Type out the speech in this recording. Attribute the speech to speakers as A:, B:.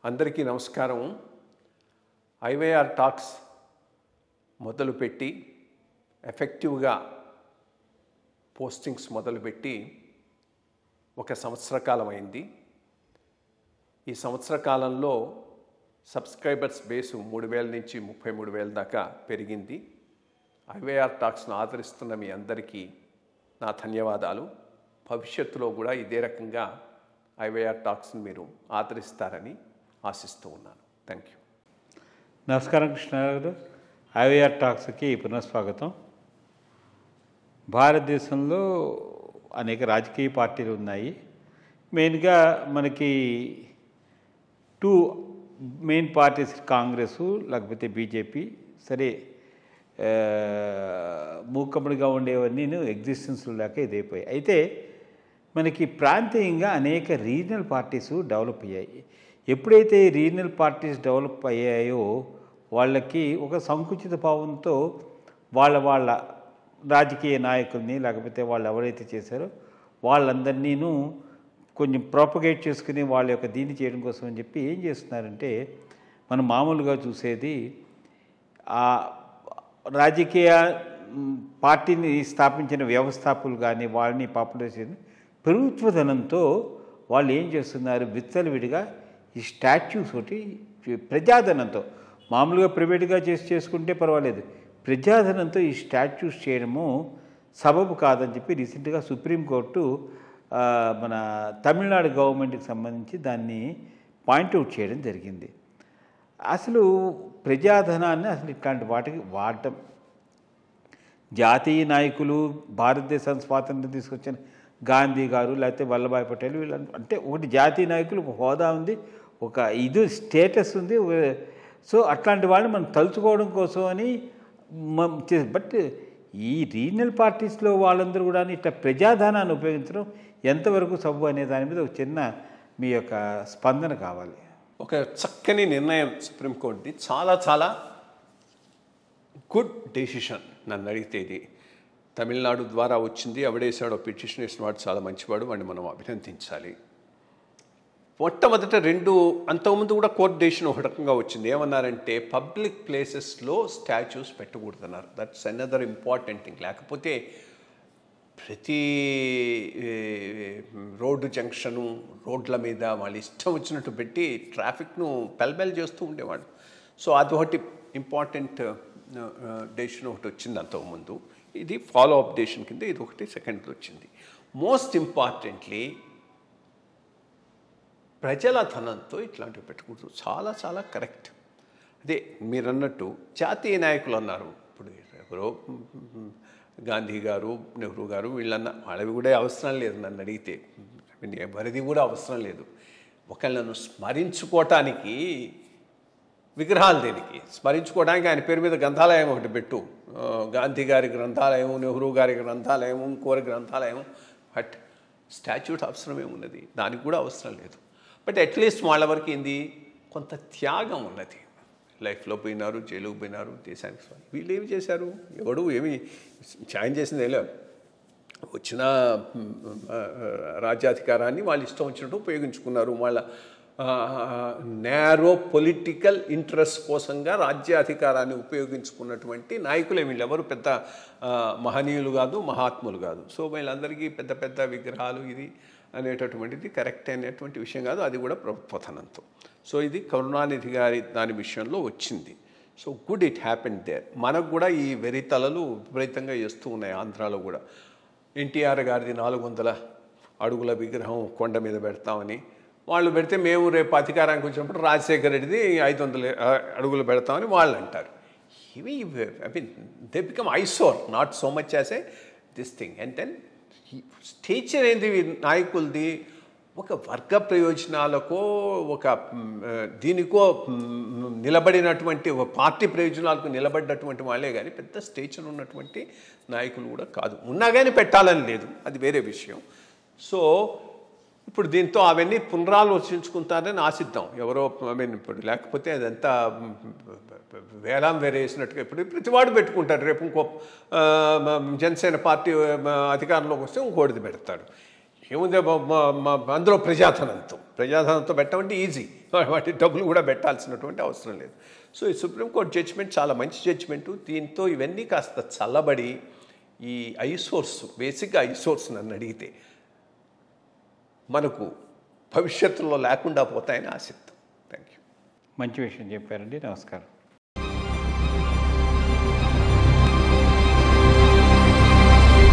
A: అందరికీ నమస్కారం. IYR talks మొదలుపెట్టి ఎఫెక్టివ్గా పోస్టింగ్స్ మొదలుపెట్టి ఒక సంవత్సర కాలం అయింది. ఈ సంవత్సర కాలంలో సబ్స్క్రైబర్స్ బేసు 3,000 నుంచి 33,000 దాకా పెరిగింది. ఐవైఆర్ టాక్స్ను ఆదరిస్తున్న మీ అందరికీ నా ధన్యవాదాలు. భవిష్యత్తులో కూడా ఇదే రకంగా ఐవైఆర్ టాక్స్ని మీరు ఆదరిస్తారని ఆశిస్తూ ఉన్నాను. Thank you.
B: నమస్కారం కృష్ణగారు. ఐవైఆర్ టాక్స్కి పునఃస్వాగతం. భారతదేశంలో అనేక రాజకీయ పార్టీలు ఉన్నాయి. మెయిన్గా మనకి 2 మెయిన్ పార్టీస్, కాంగ్రెస్ లేకపోతే బీజేపీ. సరే, మూకముడిగా ఉండేవన్నీ ఎగ్జిస్టెన్స్లో లేక ఇదైపోయాయి. అయితే మనకి ప్రాంతీయంగా అనేక రీజనల్ పార్టీస్ డెవలప్ అయ్యాయి. ఎప్పుడైతే రీజనల్ పార్టీస్ డెవలప్ అయ్యాయో వాళ్ళకి ఒక సంకుచిత భావంతో వాళ్ళ రాజకీయ నాయకుల్ని లేకపోతే వాళ్ళు ఎవరైతే చేశారో వాళ్ళందరినీను కొంచెం ప్రాపగేట్ చేసుకుని వాళ్ళ యొక్క దీన్ని చేయడం కోసం అని చెప్పి ఏం చేస్తున్నారంటే, మనం మామూలుగా చూసేది ఆ రాజకీయ పార్టీని స్థాపించిన వ్యవస్థాపకులు కానీ వాళ్ళని పాపులేషన్ ప్రభుత్వ ధనంతో వాళ్ళు ఏం చేస్తున్నారు, విచ్చలవిడిగా ఈ స్టాచ్యూస్ ఒకటి ప్రజాధనంతో, మామూలుగా ప్రైవేట్గా చేసుకుంటే పర్వాలేదు, ప్రజాధనంతో ఈ స్టాచ్యూస్ చేయడము సబబు కాదని చెప్పి రీసెంట్గా సుప్రీంకోర్టు మన తమిళనాడు గవర్నమెంట్కి సంబంధించి దాన్ని పాయింట్అవుట్ చేయడం జరిగింది. అసలు ప్రజాధనాన్ని అసలు ఇట్లాంటి వాటికి వాడటం, జాతీయ నాయకులు, భారతదేశానికి స్వాతంత్రం తీసుకొచ్చిన గాంధీ గారు లేకపోతే వల్లభాయ్ పటేల్ వీళ్ళు అంటే ఒకటి జాతీయ నాయకులు, ఒక హోదా ఉంది, ఒక ఇది స్టేటస్ ఉంది. సో అట్లాంటి వాళ్ళని మనం తలుచుకోవడం కోసం అని బట్ ఈ రీజనల్ పార్టీస్లో వాళ్ళందరూ కూడా ఇట్లా ప్రజాధనాన్ని ఉపయోగించడం ఎంతవరకు సబబు అనే దాని మీద ఒక చిన్న మీ యొక్క స్పందన కావాలి.
A: ఒక చక్కని నిర్ణయం సుప్రీంకోర్టుది. చాలా చాలా గుడ్ డెసిషన్. నన్ను అడిగితే ఇది తమిళనాడు ద్వారా వచ్చింది. ఎవడేసాడో పిటిషన్ వేసిన వాడు చాలా మంచివాడు, వాడిని మనం అభినందించాలి. మొట్టమొదట 2 అంతకుముందు కూడా కోర్టు డెసిషన్ ఒక రకంగా వచ్చింది. ఏమన్నారంటే పబ్లిక్ ప్లేసెస్లో స్టాచ్యూస్ పెట్టకూడదన్నారు. That's another important thing. లేకపోతే ప్రతి రోడ్డు జంక్షను, రోడ్ల మీద వాళ్ళు ఇష్టం వచ్చినట్టు పెట్టి ట్రాఫిక్ను పెల్బెల్ చేస్తూ ఉండేవాడు. సో అదొకటి ఇంపార్టెంట్ డెసిషన్ ఒకటి వచ్చింది అంతకుముందు. ఇది ఫాలో అప్ డెసిషన్ కింద ఇది ఒకటి సెకండ్ది వచ్చింది. మోస్ట్ ఇంపార్టెంట్లీ ప్రజల ధనంతో ఇట్లాంటివి పెట్టకూడదు. చాలా చాలా కరెక్ట్. అదే మీరు అన్నట్టు జాతీయ నాయకులు అన్నారు. ఇప్పుడు ఎవరో గాంధీ గారు, నెహ్రూ గారు వీళ్ళన్న వాళ్ళవి కూడా అవసరం లేదు. నన్ను అడిగితే ఎవరిది కూడా అవసరం లేదు. ఒకళ్ళను స్మరించుకోవటానికి విగ్రహాలు దేనికి? స్మరించుకోవడానికి ఆయన పేరు మీద గ్రంథాలయం ఒకటి పెట్టు. గాంధీ గారి గ్రంథాలయం, నెహ్రూ గారి గ్రంథాలయం, ఇంకోరి గ్రంథాలయం. బట్ స్టాచ్యూట్ అవసరమే ఉన్నది, దానికి కూడా అవసరం లేదు. బట్ అట్లీస్ట్ వాళ్ళ వరకు ఏంది, కొంత త్యాగం ఉన్నది. లైఫ్లో పోయినారు, జైలుకు పోయినారు, దేశానికి. వీళ్ళు ఏమి చేశారు? ఎవడు ఏమి ఛాయం చేసింది ఏం లేదు. వచ్చిన రాజ్యాధికారాన్ని వాళ్ళు ఇష్టం వచ్చినట్టు ఉపయోగించుకున్నారు. వాళ్ళ నేరో పొలిటికల్ ఇంట్రెస్ట్ కోసంగా రాజ్యాధికారాన్ని ఉపయోగించుకున్నటువంటి నాయకులే వీళ్ళు. ఎవరు పెద్ద మహనీయులు కాదు, మహాత్ములు కాదు. సో వీళ్ళందరికీ పెద్ద పెద్ద విగ్రహాలు ఇది అనేటటువంటిది కరెక్ట్ అనేటువంటి విషయం కాదు. అది కూడా ప్రభుత్వధనంతో. సో ఇది కరుణానిధి గారి దాని విషయంలో వచ్చింది. So good it happened there. మనకు కూడా ఈ వెరితలలు విపరీతంగా చేస్తూ ఉన్నాయి. ఆంధ్రాలో కూడా ఎన్టీఆర్ గారిది 400 అడుగుల విగ్రహం కొండ మీద పెడతామని వాళ్ళు పెడితే, మేము రేపు అధికారానికి వచ్చినప్పుడు రాజశేఖర రెడ్డిది 500 అడుగులు పెడతామని వాళ్ళు అంటారు. ఇవి I mean they become eyesore, not so much as a this thing. And then stature ఏంది నాయకులది? ఒక వర్గ ప్రయోజనాలకో ఒక దీనికో నిలబడినటువంటి పార్టీ ప్రయోజనాలకు నిలబడినటువంటి వాళ్ళే కానీ పెద్ద స్టేచర్ ఉన్నటువంటి నాయకులు కూడా కాదు. ఉన్నా కానీ పెట్టాలని లేదు, అది వేరే విషయం. సో ఇప్పుడు దీంతో అవన్నీ పునరాలోచించుకుంటారని ఆశిద్దాం. ఎవరో ఐ మీన్ ఇప్పుడు లేకపోతే అదంతా వేలాం వేరే వేసినట్టుగా ఇప్పుడు ప్రతివాడు పెట్టుకుంటారు. రేపు ఇంకో జనసేన పార్టీ అధికారంలోకి వస్తే ఇంకోటిది పెడతాడు. ఏముంది అందులో ప్రజాధనంతో పెట్టమంటే ఈజీ, వాటి డబ్బులు కూడా పెట్టాల్సినటువంటి అవసరం లేదు. సో ఈ సుప్రీంకోర్టు జడ్జిమెంట్ చాలా మంచి జడ్జిమెంటు. దీంతో ఇవన్నీ కాస్త చల్లబడి ఈ ఐసోర్స్, బేసిక్గా ఐసోర్స్ నన్ను అడిగితే మనకు భవిష్యత్తులో లేకుండా పోతాయని ఆశిద్దాం. Thank you.
B: మంచి విషయం చెప్పారండి. నమస్కారం.